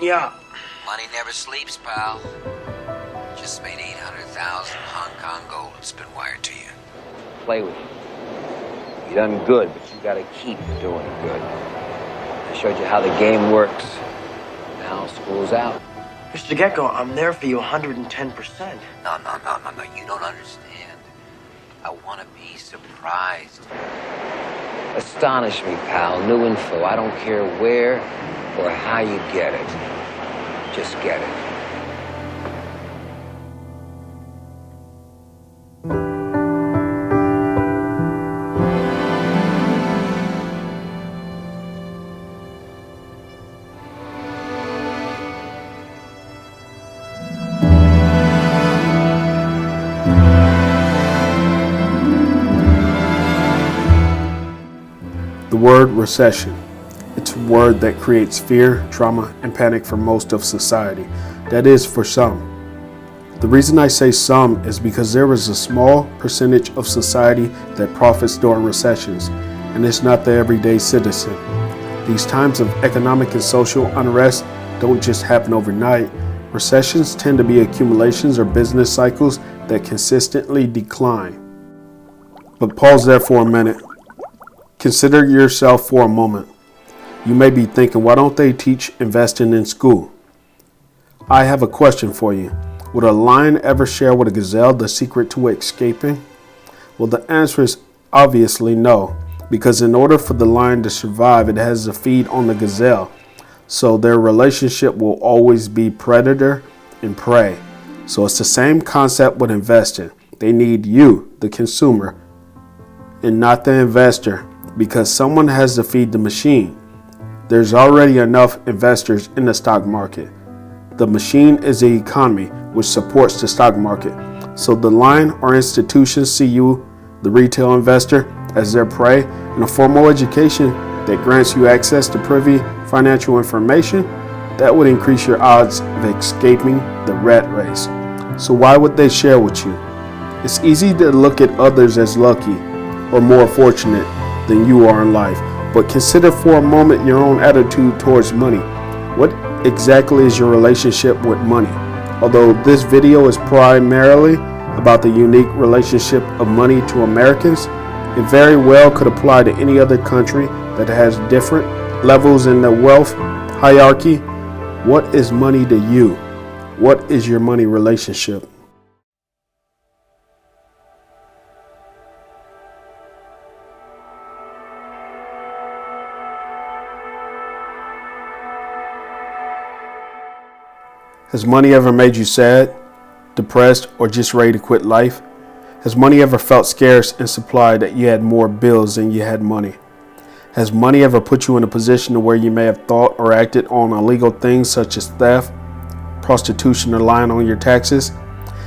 Yeah. Money never sleeps, pal. Just made 800,000 Hong Kong gold. It's been wired to you. Play with you. You done good, but you gotta keep doing good. I showed you how the game works. Now school's out. Mr. Gecko, I'm there for you 110%. No. You don't understand. I want to be surprised. Astonish me, pal. New info. I don't care where or how you get it. Just get it. The word recession. It's a word that creates fear, trauma, and panic for most of society. That is, for some. The reason I say some is because there is a small percentage of society that profits during recessions, and it's not the everyday citizen. These times of economic and social unrest don't just happen overnight. Recessions tend to be accumulations or business cycles that consistently decline. But pause there for a minute. Consider yourself for a moment. You may be thinking, why don't they teach investing in school? I have a question for you. Would a lion ever share with a gazelle the secret to escaping? Well, the answer is obviously no, because in order for the lion to survive, it has to feed on the gazelle. So their relationship will always be predator and prey. So it's the same concept with investing. They need you, the consumer, and not the investor, because someone has to feed the machine. There's already enough investors in the stock market. The machine is the economy, which supports the stock market. So the lion or institutions see you, the retail investor, as their prey, and a formal education that grants you access to privy financial information that would increase your odds of escaping the rat race. So why would they share with you? It's easy to look at others as lucky or more fortunate than you are in life, but consider for a moment your own attitude towards money. What exactly is your relationship with money? Although this video is primarily about the unique relationship of money to Americans, it very well could apply to any other country that has different levels in the wealth hierarchy. What is money to you? What is your money relationship? Has money ever made you sad, depressed, or just ready to quit life? Has money ever felt scarce in supply that you had more bills than you had money? Has money ever put you in a position to where you may have thought or acted on illegal things such as theft, prostitution, or lying on your taxes?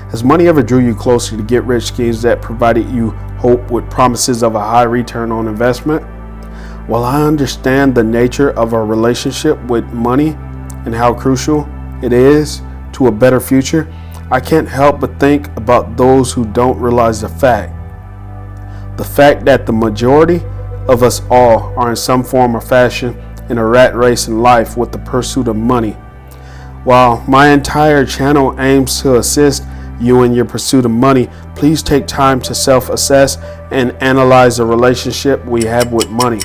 Has money ever drew you closer to get-rich schemes that provided you hope with promises of a high return on investment? While I understand the nature of our relationship with money and how crucial it is to a better future, I can't help but think about those who don't realize the fact that the majority of us all are in some form or fashion in a rat race in life with the pursuit of money. While my entire channel aims to assist you in your pursuit of money, please take time to self-assess and analyze the relationship we have with money,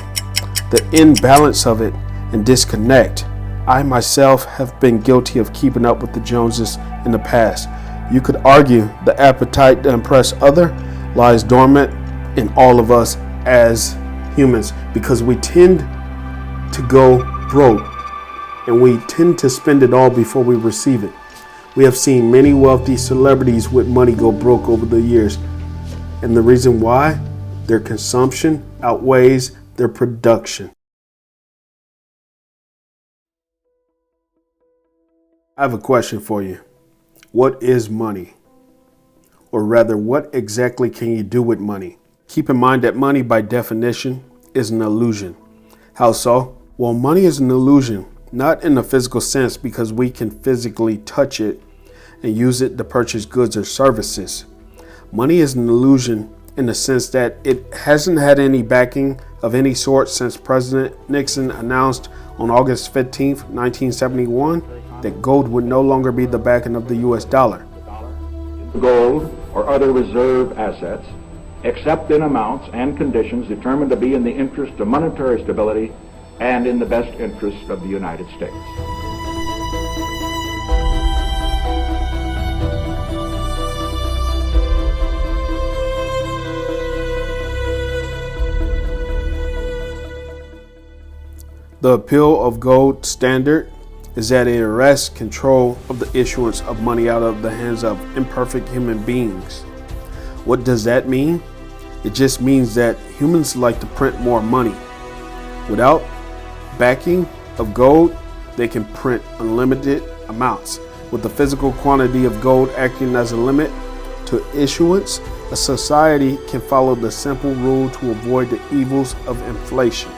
the imbalance of it, and disconnect. I myself have been guilty of keeping up with the Joneses in the past. You could argue the appetite to impress others lies dormant in all of us as humans, because we tend to go broke and we tend to spend it all before we receive it. We have seen many wealthy celebrities with money go broke over the years, and the reason why? Their consumption outweighs their production. I have a question for you. What is money? Or rather, what exactly can you do with money? Keep in mind that money, by definition, is an illusion. How so? Well, money is an illusion, not in the physical sense because we can physically touch it and use it to purchase goods or services. Money is an illusion in the sense that it hasn't had any backing of any sort since President Nixon announced on August 15, 1971, that gold would no longer be the backing of the US dollar. Gold or other reserve assets, except in amounts and conditions determined to be in the interest of monetary stability and in the best interest of the United States. The appeal of gold standard is that it arrests control of the issuance of money out of the hands of imperfect human beings. What does that mean? It just means that humans like to print more money. Without backing of gold, they can print unlimited amounts. With the physical quantity of gold acting as a limit to issuance, a society can follow the simple rule to avoid the evils of inflation.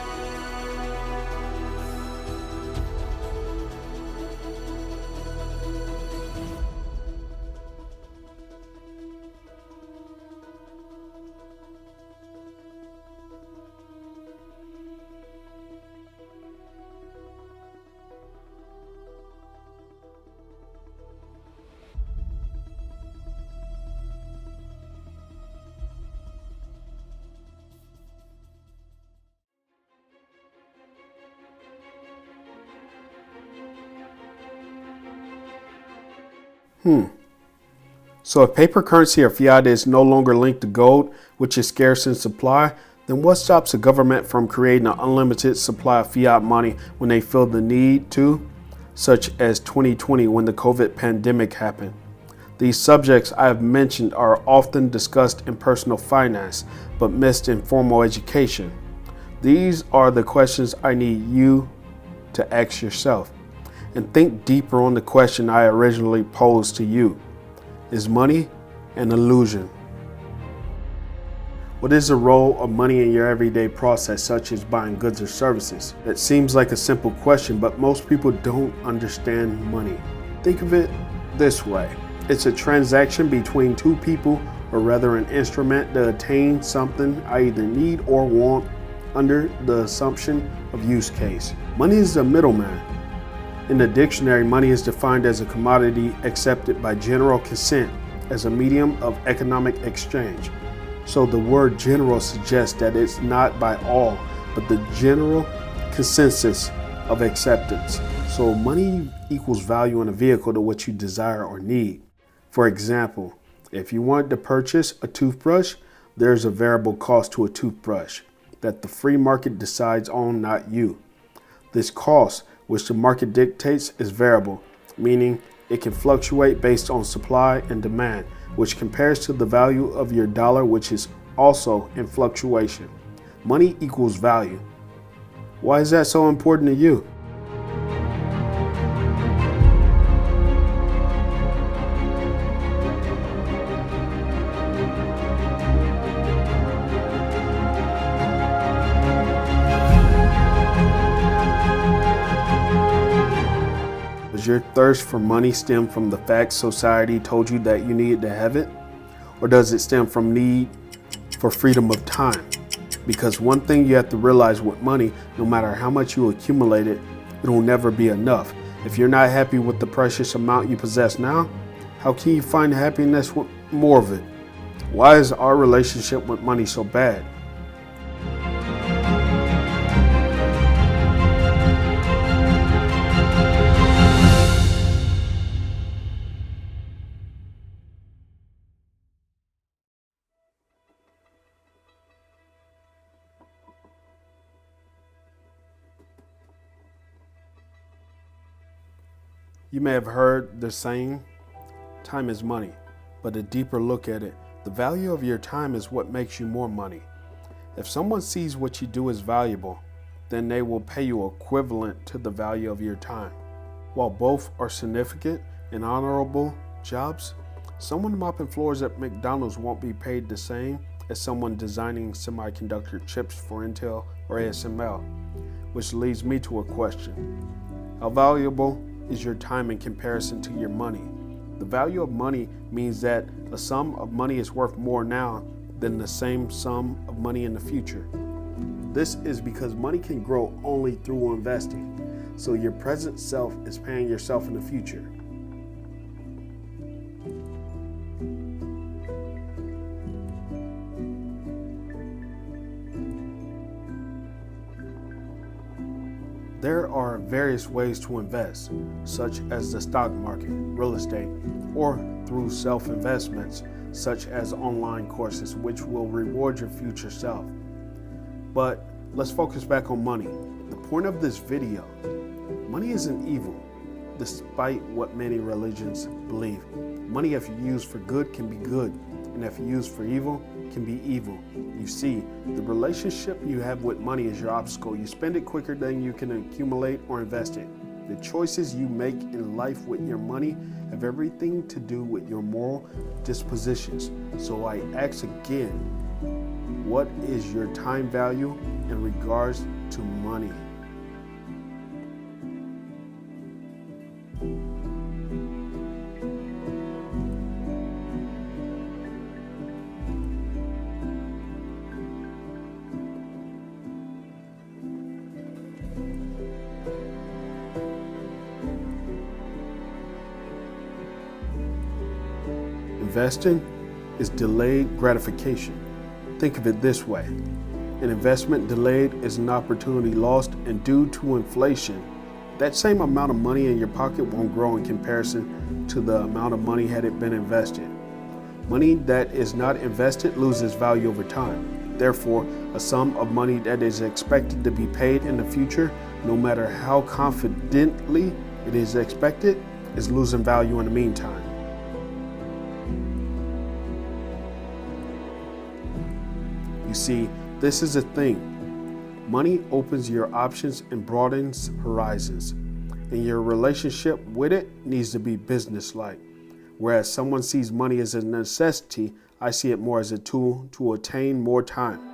So if paper currency or fiat is no longer linked to gold, which is scarce in supply, then what stops the government from creating an unlimited supply of fiat money when they feel the need to, such as 2020 when the COVID pandemic happened? These subjects I have mentioned are often discussed in personal finance, but missed in formal education. These are the questions I need you to ask yourself, and think deeper on the question I originally posed to you. Is money an illusion? What is the role of money in your everyday process, such as buying goods or services? It seems like a simple question, but most people don't understand money. Think of it this way. It's a transaction between two people, or rather an instrument to attain something I either need or want under the assumption of use case. Money is the middleman. In the dictionary, money is defined as a commodity accepted by general consent as a medium of economic exchange. So the word general suggests that it's not by all, but the general consensus of acceptance. So money equals value in a vehicle to what you desire or need. For example, if you want to purchase a toothbrush, there's a variable cost to a toothbrush that the free market decides on, not you. This cost, which the market dictates, is variable, meaning it can fluctuate based on supply and demand, which compares to the value of your dollar, which is also in fluctuation. Money equals value. Why is that so important to you? Does your thirst for money stem from the fact society told you that you needed to have it? Or does it stem from need for freedom of time? Because one thing you have to realize with money, no matter how much you accumulate it, it'll never be enough. If you're not happy with the precious amount you possess now, how can you find happiness with more of it? Why is our relationship with money so bad? You may have heard the saying, time is money, but a deeper look at it, the value of your time is what makes you more money. If someone sees what you do as valuable, then they will pay you equivalent to the value of your time. While both are significant and honorable jobs, someone mopping floors at McDonald's won't be paid the same as someone designing semiconductor chips for Intel or ASML, which leads me to a question. How valuable is your time in comparison to your money? The value of money means that a sum of money is worth more now than the same sum of money in the future. This is because money can grow only through investing. so your present self is paying yourself in the future. There are various ways to invest, such as the stock market, real estate, or through self-investments, such as online courses, which will reward your future self. But let's focus back on money. The point of this video, money isn't evil, despite what many religions believe. Money, if used for good, can be good, and if used for evil, can be evil. You see, the relationship you have with money is your obstacle. You spend it quicker than you can accumulate or invest it. The choices you make in life with your money have everything to do with your moral dispositions. So I ask again, what is your time value in regards to money? Investing is delayed gratification. Think of it this way. An investment delayed is an opportunity lost, and due to inflation, that same amount of money in your pocket won't grow in comparison to the amount of money had it been invested. Money that is not invested loses value over time. Therefore, a sum of money that is expected to be paid in the future, no matter how confidently it is expected, is losing value in the meantime. You see, this is a thing. Money opens your options and broadens horizons, and your relationship with it needs to be business-like. Whereas someone sees money as a necessity, I see it more as a tool to attain more time.